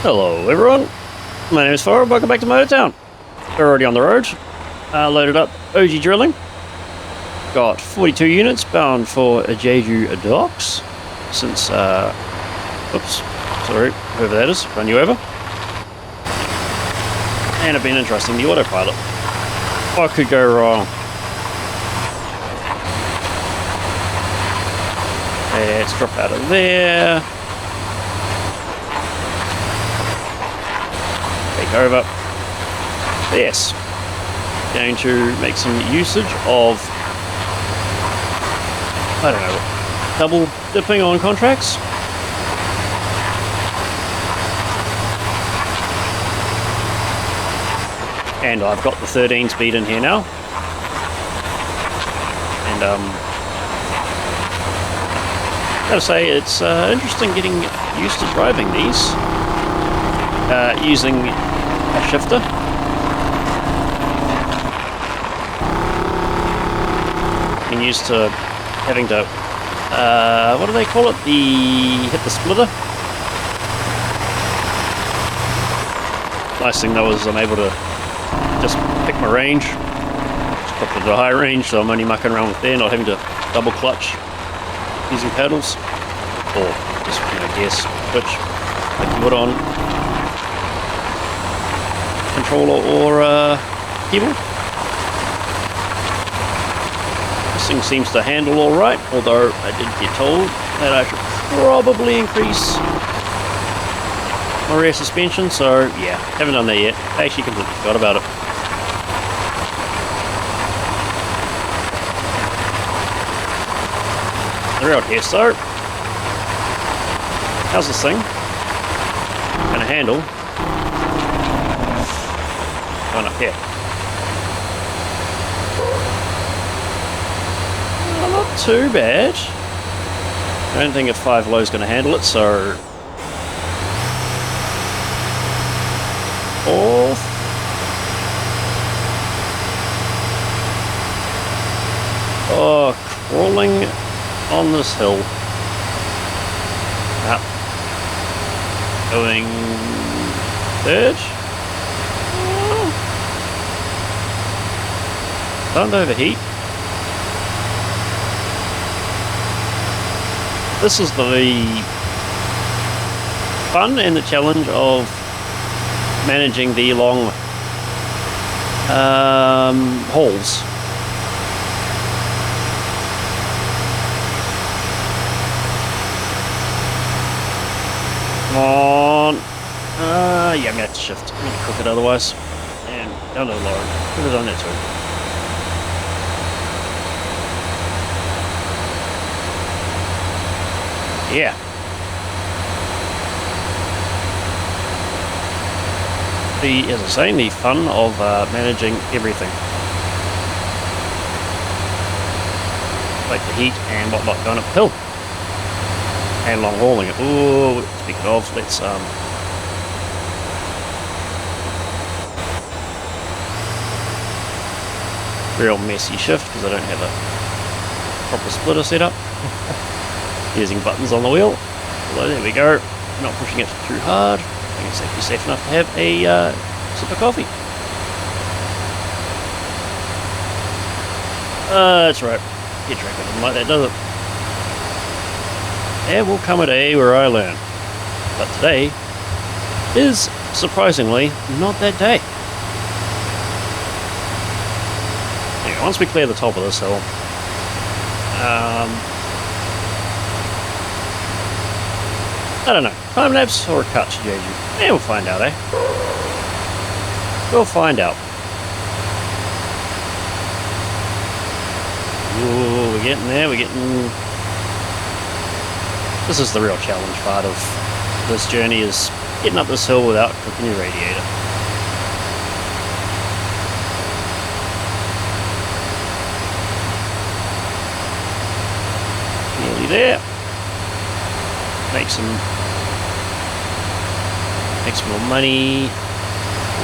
Hello everyone, my name is Farrell, welcome back to Motortown. We're already on the road, loaded up OG drilling. Got 42 units bound for Jeju docks since, oops, sorry, whoever that is, run you over. And I've been entrusting the autopilot. What could go wrong? Let's drop out of there. Take over. Yes. Going to make some usage of, I don't know, double dipping on contracts. And I've got the 13 speed in here now. And gotta say, it's interesting getting used to driving these using a shifter. Getting used to having to what do they call it? Hit the splitter. Nice thing though is I'm able to just pick my range. Just put it at a high range, so I'm only mucking around with there, not having to double clutch using pedals, or just, you know, gear switch like you would on controller or keyboard. This thing seems to handle alright, although I did get told that I should probably increase my rear suspension, so yeah, haven't done that yet. I actually completely forgot about it. The real test though. How's this thing gonna handle going up here? Well, not too bad. I don't think a 5 low is gonna handle it, so fourth. Oh, crawling on this hill. Up. Going third. Oh. Don't overheat. This is the fun and the challenge of managing the long hauls. Come on. Yeah, I'm gonna have to shift. I'm gonna cook it otherwise. And down to the lower. Put it on there too. Yeah. As I was saying, the fun of managing everything. Like the heat and whatnot going uphill. And long hauling it. Oh, speaking of, let's real messy shift because I don't have a proper splitter set up. Using buttons on the wheel. Although there we go. Not pushing it too hard. I think it's actually safe enough to have a sip of coffee. That's right. Head tracker doesn't like that, does it? There will come a day where I learn. But today is, surprisingly, not that day. Anyway, once we clear the top of this hill, I don't know, time lapse or a cut to Jeju? Yeah, we'll find out, eh? We'll find out. Ooh, we're getting there, we're getting... This is the real challenge part of this journey, is getting up this hill without cooking your radiator. Nearly there. Make some more money.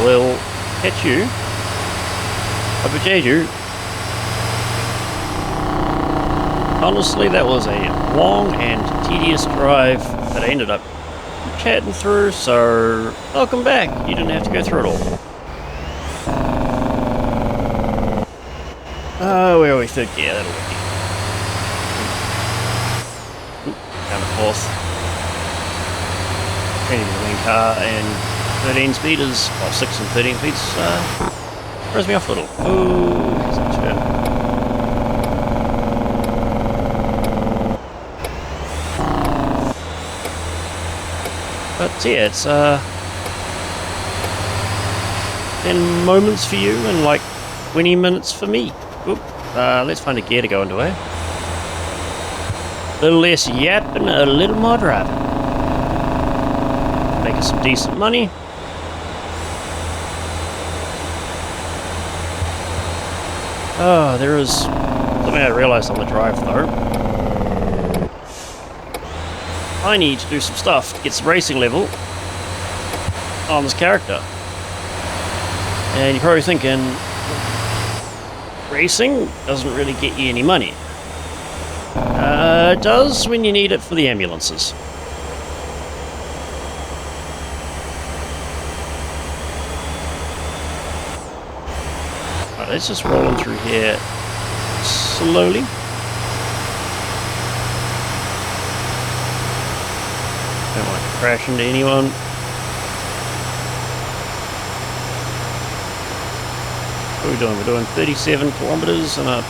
We'll catch you up at Jeju. Honestly, that was a long and tedious drive that I ended up chatting through, so welcome back. You didn't have to go through it all. Oh, where are we? Third gear, that'll work. Down to fourth. Training the main car and 13 speed is, well, 6 and 13 speeds throws me off a little. Oh, here's a turn. But yeah, it's 10 moments for you and like 20 minutes for me. Oop. Let's find a gear to go into, eh? A little less yapping, a little more driving. Make us some decent money. Oh, there is something I realized on the drive though. I need to do some stuff to get some racing level on this character. And you're probably thinking, racing doesn't really get you any money. It does when you need it for the ambulances. Right, let's just roll on through here slowly. Don't want to crash into anyone. What are we doing? We're doing 37 kilometers and a...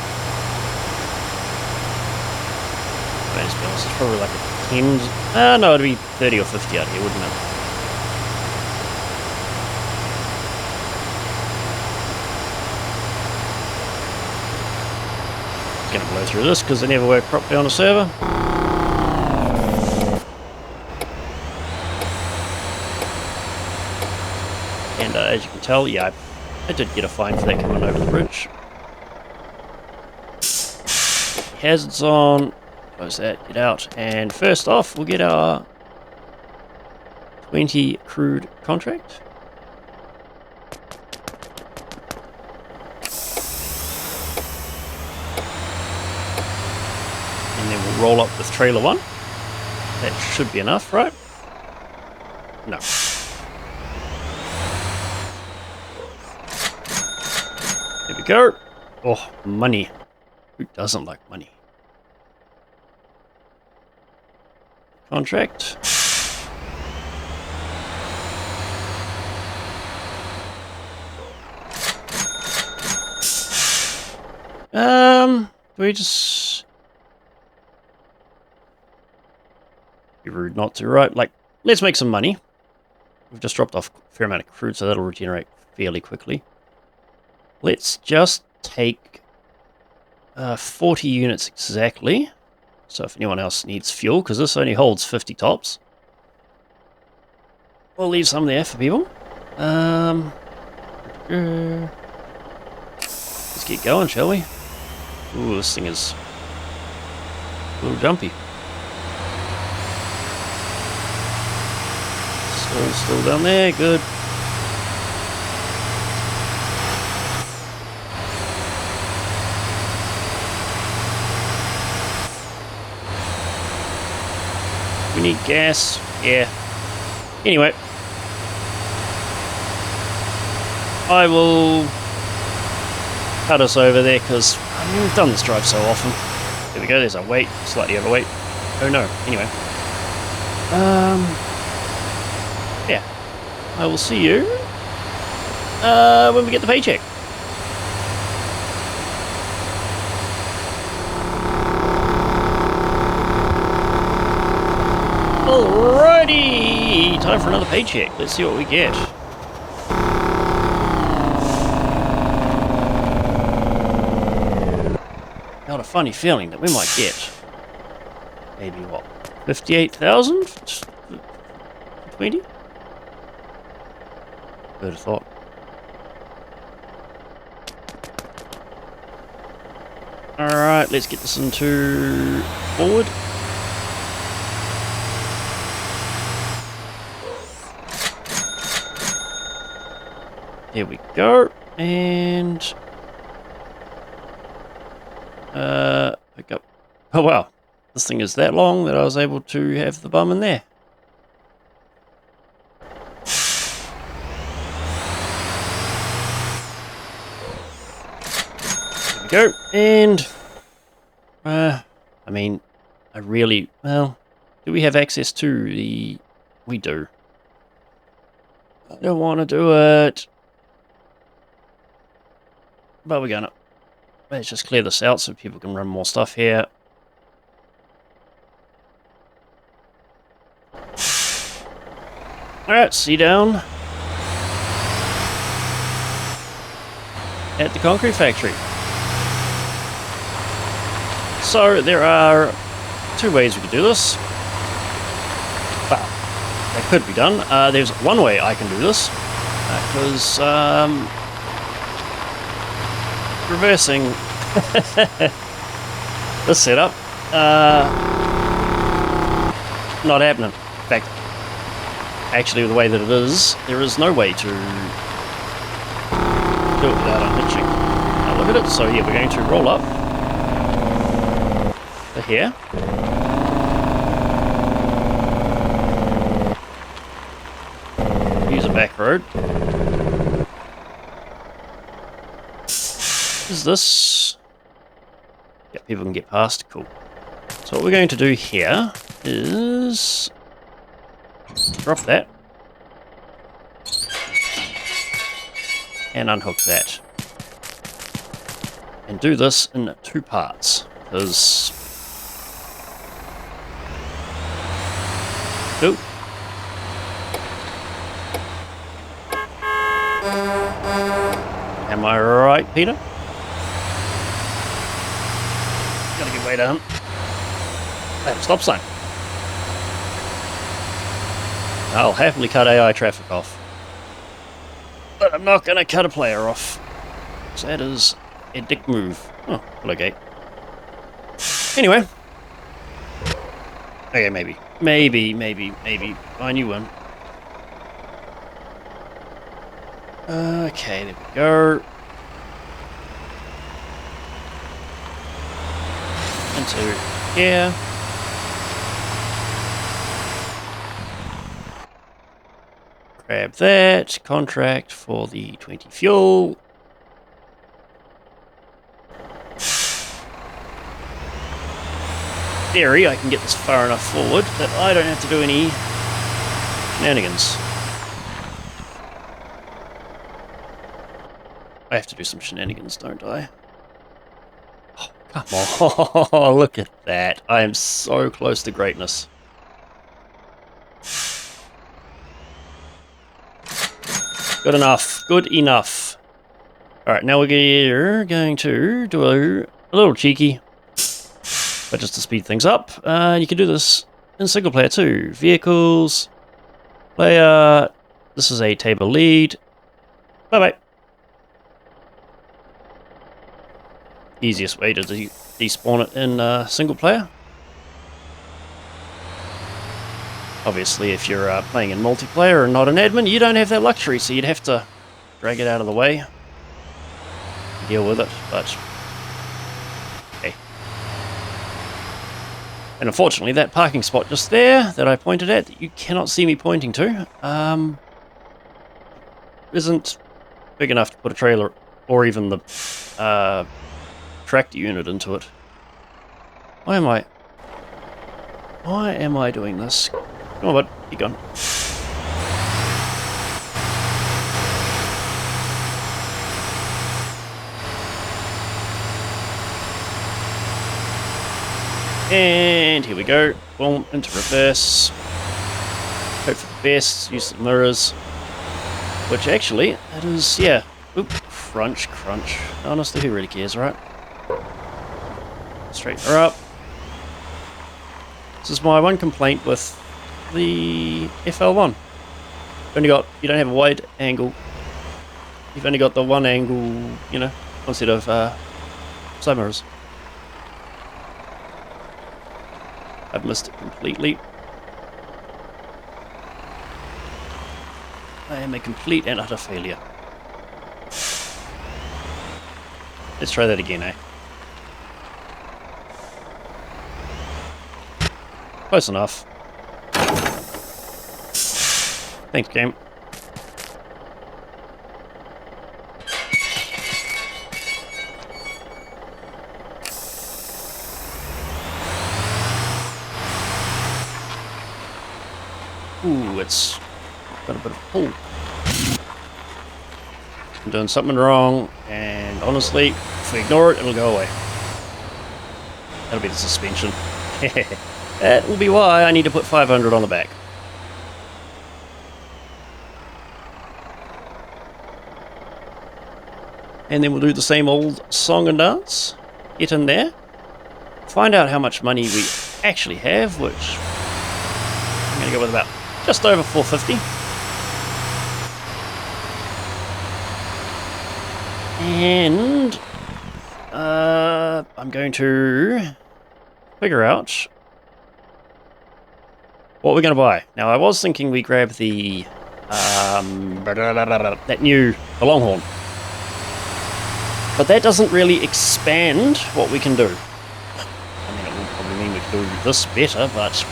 Let's be honest, it's probably like a 10... no, it'd be 30 or 50 out here, wouldn't it? It's gonna blow through this because they never work properly on a server. And as you can tell, yeah, I did get a fine for that coming over the bridge. Hazards on. Close that, get out. And first off, we'll get our 20 crude contract. And then we'll roll up with trailer 1. That should be enough, right? No. Here we go. Oh, money. Who doesn't like money? Contract. Do we just... Be rude not to, right? Like, let's make some money. We've just dropped off a fair amount of crude, so that'll regenerate fairly quickly. Let's just take 40 units exactly. So if anyone else needs fuel, because this only holds 50 tops, we'll leave some there for people. Let's get going, shall we? Ooh, this thing is a little jumpy. Still down there, good. We need gas. Yeah. Anyway. I will cut us over there because we've done this drive so often. There we go, there's our weight. Slightly overweight. Oh no. Anyway. Yeah. I will see you when we get the paycheck. Alrighty! Time for another paycheck. Let's see what we get. Got a funny feeling that we might get maybe what, 58,000? 20? Who'd have thought? Alright, let's get this into forward. There we go, and pick up. Oh wow, this thing is that long that I was able to have the bum in there. we go. And, I mean, well, do we have access to the... We do. I don't want to do it. But we're gonna... Let's just clear this out so people can run more stuff here. Alright, see down at the concrete factory. So there are two ways we could do this. Well, that could be done. There's one way I can do this, because reversing this setup, not happening. In fact, actually, the way that it is, there is no way to do it without unhitching. Now look at it. So yeah, we're going to roll up to here. Use a back road. Is this? Yeah, people can get past. Cool. So what we're going to do here is drop that and unhook that, and do this in two parts, because oh. Am I right, Peter? Gotta get way down. Have a stop sign. I'll happily cut AI traffic off, but I'm not going to cut a player off. So that is a dick move. Oh, hello gate. Anyway. Okay, maybe. Find you one. Okay, there we go. Into here. Grab that, contract for the 20 fuel. Theory, I can get this far enough forward that I don't have to do any shenanigans. I have to do some shenanigans, don't I? Oh, come on, look at that. I am so close to greatness. Good enough. Good enough. Alright, now we're going to do a little cheeky, but just to speed things up. You can do this in single player too. Vehicles, player, this is a table lead. Bye-bye. Easiest way to despawn it in single player. Obviously, if you're playing in multiplayer and not an admin, you don't have that luxury, so you'd have to drag it out of the way, deal with it, but okay. And unfortunately, that parking spot just there that I pointed at, that you cannot see me pointing to, isn't big enough to put a trailer or even the tractor unit into it. Why am I doing this? Come on, bud. Keep going. And here we go. Boom, into reverse. Hope for the best. Use the mirrors. Which actually, it is, yeah. Oop, crunch. Honestly, who really cares, right? Straighten her up. This is my one complaint with the FL1. You don't have a wide angle. You've only got the one angle, you know, one set of side mirrors. I've missed it completely. I am a complete and utter failure. Let's try that again, eh? Close enough. Thanks, game. it's got a bit of pull. I'm doing something wrong, and honestly, if we ignore it, it'll go away. That'll be the suspension. That will be why I need to put 500 on the back. And then we'll do the same old song and dance. Get in there. Find out how much money we actually have, which I'm going to go with about just over 450. And I'm going to figure out what we're going to buy. Now, I was thinking we grab the the Longhorn. But that doesn't really expand what we can do. I mean, it will probably mean we can do this better, but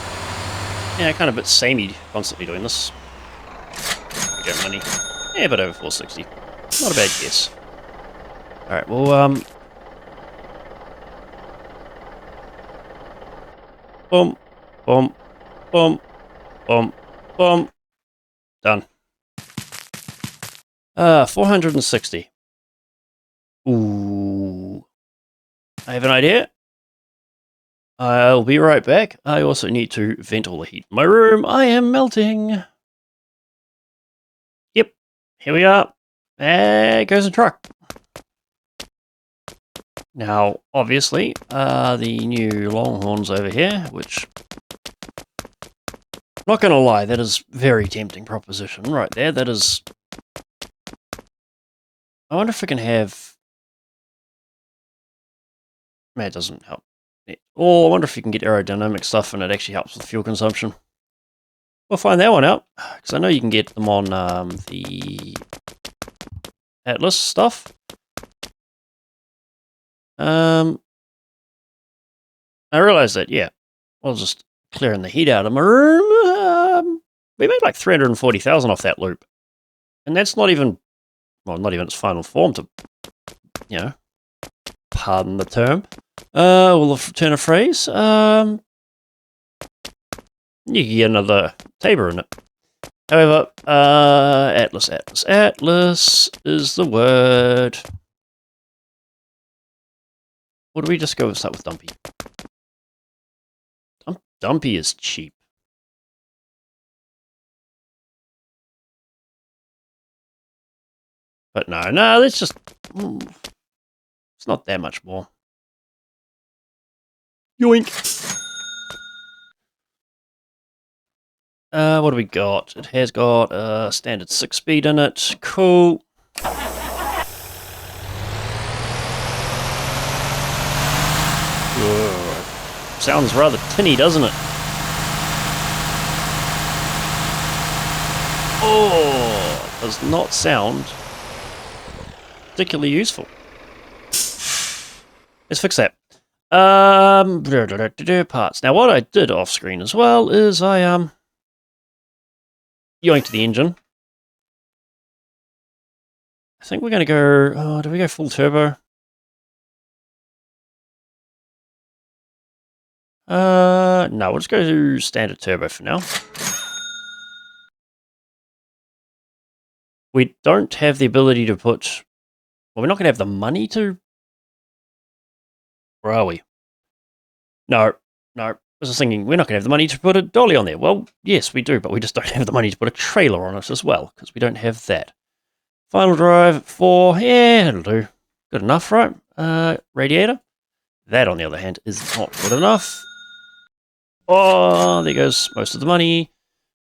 yeah, kind of a bit samey constantly doing this. We get money. Yeah, but over 460. Not a bad guess. Alright, well, boom, boom, boom, boom, boom. Done. 460. Ooh. I have an idea. I'll be right back. I also need to vent all the heat in my room. I am melting. Yep. Here we are. There goes the truck. Now, obviously, the new Longhorns over here, which, not going to lie, that is very tempting proposition right there. That is, I wonder if we can have, it doesn't help. Oh, I wonder if you can get aerodynamic stuff and it actually helps with fuel consumption. We'll find that one out, because I know you can get them on the Atlas stuff. I realized that, yeah, I was just clearing the heat out of my room. We made like 340,000 off that loop. And that's not even, well, not even its final form to, you know, pardon the term. We'll return a phrase. You can get another Tabor in it. However, Atlas is the word. What do we just go start with Dumpy? Dumpy is cheap. But no, let's just, it's not that much more. Yoink! What do we got? It has got a standard 6-speed in it. Cool. Ugh. Sounds rather tinny, doesn't it? Oh, does not sound particularly useful. Let's fix that. Parts. Now, what I did off screen as well is I yoinked the engine. I think we're going to go. Oh, do we go full turbo? No, we'll just go to standard turbo for now. We don't have the ability to put. Well, we're not going to have the money to. Where are we? No. I was thinking we're not going to have the money to put a dolly on there. Well, yes, we do, but we just don't have the money to put a trailer on it as well, because we don't have that. Final drive 4, yeah, it'll do. Good enough, right? Radiator. That, on the other hand, is not good enough. Oh, there goes most of the money.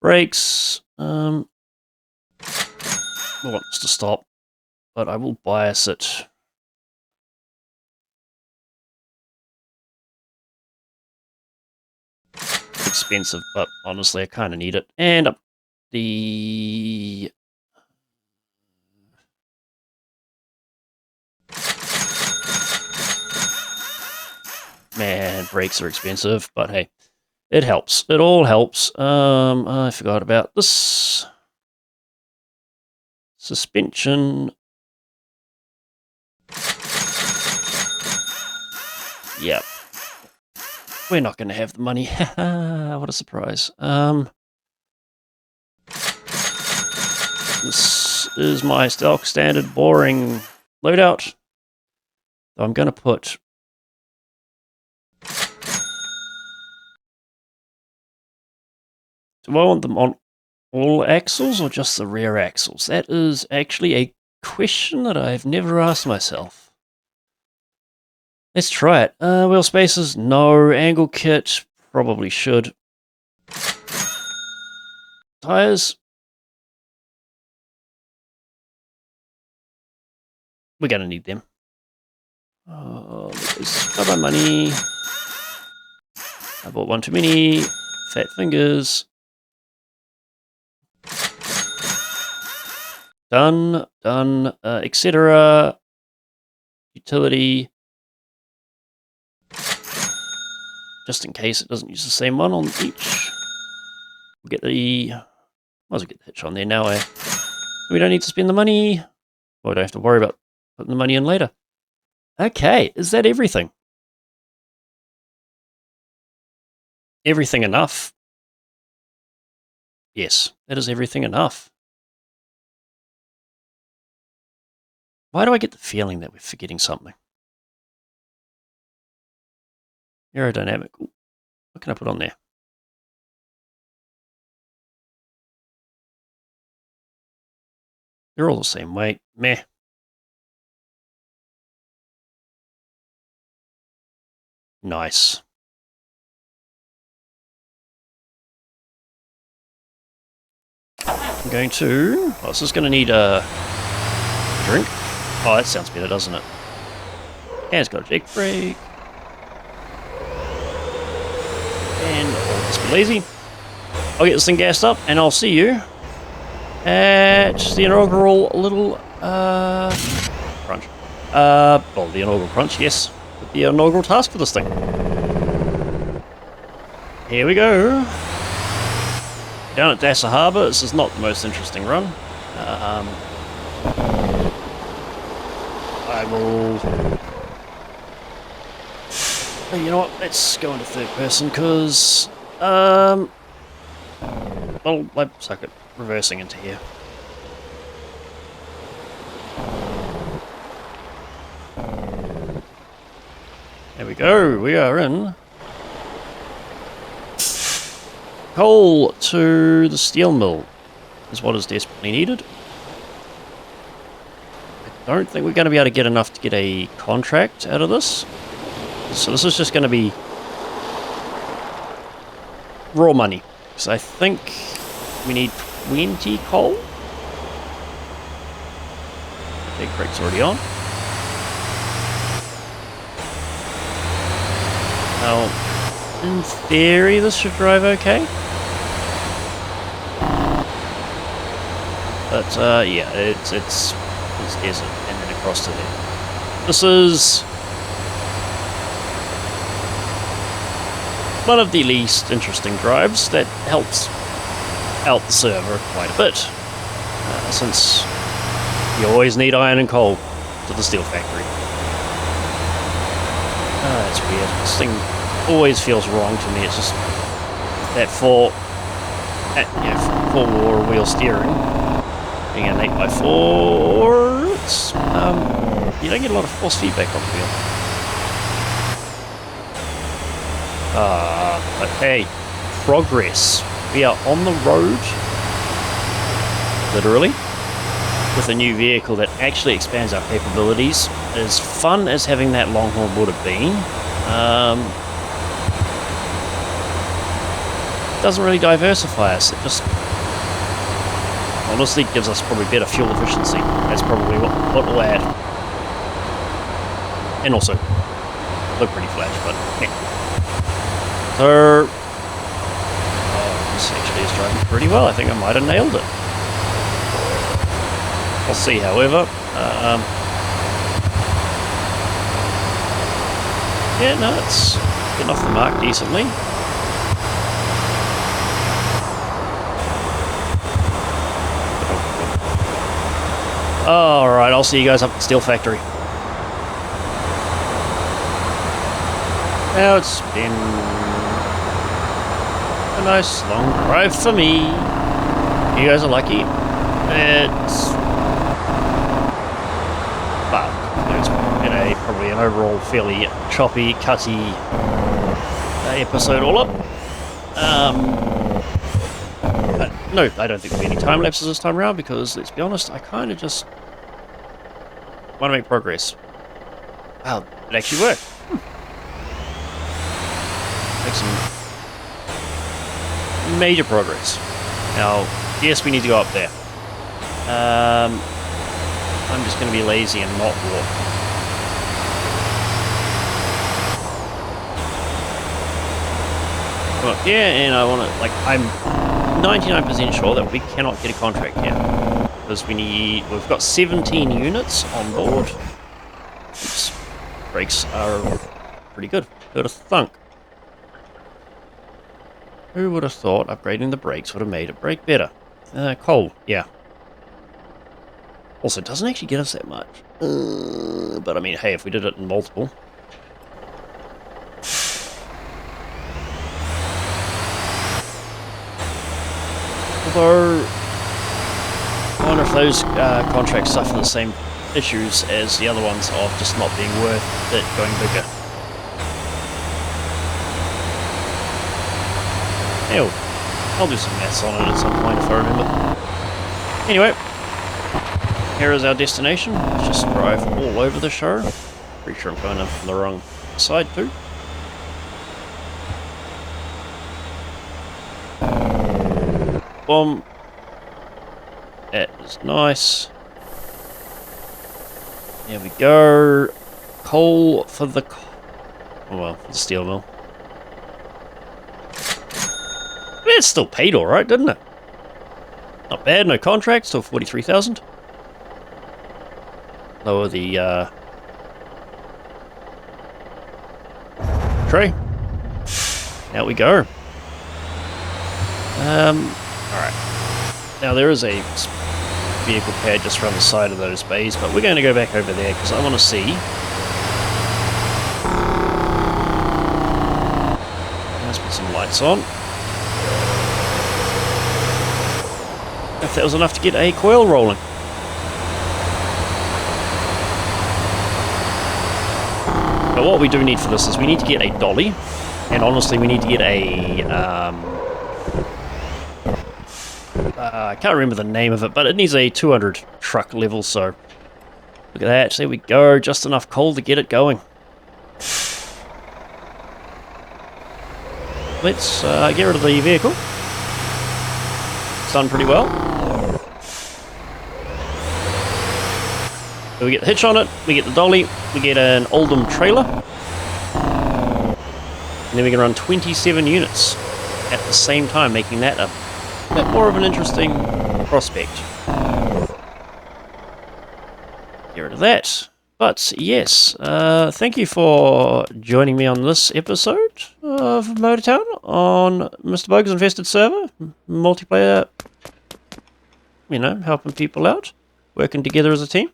Brakes. We want this to stop, but I will bias it. Expensive, but honestly I kind of need it. And up the man, brakes are expensive, but hey, it helps. It all helps. I forgot about this suspension. Yep. We're not going to have the money. What a surprise. This is my stock standard boring loadout. So I'm going to put... Do I want them on all axles or just the rear axles? That is actually a question that I've never asked myself. Let's try it. Wheel spaces? No. Angle kit? Probably should. Tires? We're going to need them. Let's grab my money. I bought one too many. Fat fingers. Done. Done. Etc. Utility. Just in case it doesn't use the same one on each. We'll get the... Might as well get the hitch on there now, eh? We don't need to spend the money. Well, we don't have to worry about putting the money in later. Okay, is that everything? Everything enough? Yes, that is everything enough. Why do I get the feeling that we're forgetting something? Aerodynamic. Ooh, what can I put on there? They're all the same weight. Meh. Nice. I'm going to... Oh, this is going to need a drink. Oh, that sounds better, doesn't it? And it's got a jake brake. And I'll just be lazy. I'll get this thing gassed up, and I'll see you at the inaugural little crunch. Well, the inaugural crunch, yes. The inaugural task for this thing. Here we go. Down at Dassa Harbour. This is not the most interesting run. I will... You know what? Let's go into third person, because... Well, let's suck it. Reversing into here. There we go. We are in. Coal to the steel mill is what is desperately needed. I don't think we're going to be able to get enough to get a contract out of this. So this is just going to be raw money. So I think we need 20 coal. The big brake's already on. Now, in theory, this should drive okay. But yeah, it's desert and then across to there. This is one of the least interesting drives that helps out the server quite a bit, since you always need iron and coal to the steel factory. That's weird. This thing always feels wrong to me. It's just that four wheel steering. Being an 8x4, it's, you don't get a lot of force feedback on the wheel. But hey, progress. We are on the road, literally, with a new vehicle that actually expands our capabilities. As fun as having that Longhorn would have been, it doesn't really diversify us. It just honestly gives us probably better fuel efficiency. That's probably what we'll add. And also, look pretty flash, but yeah. So, this actually is driving pretty well. I think I might have nailed it. I'll see, however. Yeah, no, it's getting off the mark decently. Alright, I'll see you guys up at the steel factory. Now it's been a nice long drive for me. You guys are lucky. It's... well, it's been probably an overall fairly choppy, cutty episode all up. But no, I don't think there'll be any time lapses this time around because, let's be honest, I kind of just want to make progress. Wow, it actually worked. Make some major progress. Now, yes, we need to go up there. I'm just going to be lazy and not walk. Come up here, and I want to, like, I'm 99% sure that we cannot get a contract here. Because we've got 17 units on board. Oops. Brakes are pretty good. Who would have thunk? Who would have thought upgrading the brakes would have made it brake better? Coal, yeah. Also, it doesn't actually get us that much. But I mean, hey, if we did it in multiple. Although, I wonder if those contracts suffer the same issues as the other ones of just not being worth it going bigger. Hell, I'll do some maths on it at some point if I remember. Anyway, here is our destination. Let's just drive all over the show. Pretty sure I'm going on the wrong side too. Boom. That is nice. There we go. Coal for the... oh well, for the steel mill. It still paid alright, didn't it? Not bad, no contract, still 43,000. Lower the tray. Out we go. Alright. Now there is a vehicle pad just around the side of those bays, but we're going to go back over there because I want to see. Let's put some lights on. If that was enough to get a coil rolling. But what we do need for this is we need to get a dolly, and honestly we need to get a I can't remember the name of it, but it needs a 200 truck level, so look at that, there we go, just enough coal to get it going. Let's get rid of the vehicle. It's done pretty well. So we get the hitch on it, we get the dolly, we get an Oldham trailer, and then we can run 27 units at the same time, making that a bit more of an interesting prospect. Get rid of that. But yes, thank you for joining me on this episode of Motortown on Mr. Bug's Infested server. Multiplayer, you know, helping people out, working together as a team.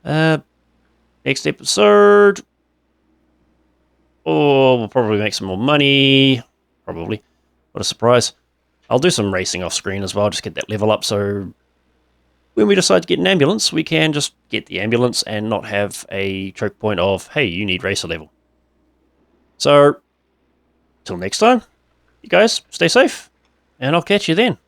Next episode, oh, we'll probably make some more money. Probably. What a surprise. I'll do some racing off screen as well, just get that level up, so when we decide to get an ambulance, we can just get the ambulance and not have a choke point of, hey, you need racer level. So, till next time, you guys stay safe, and I'll catch you then.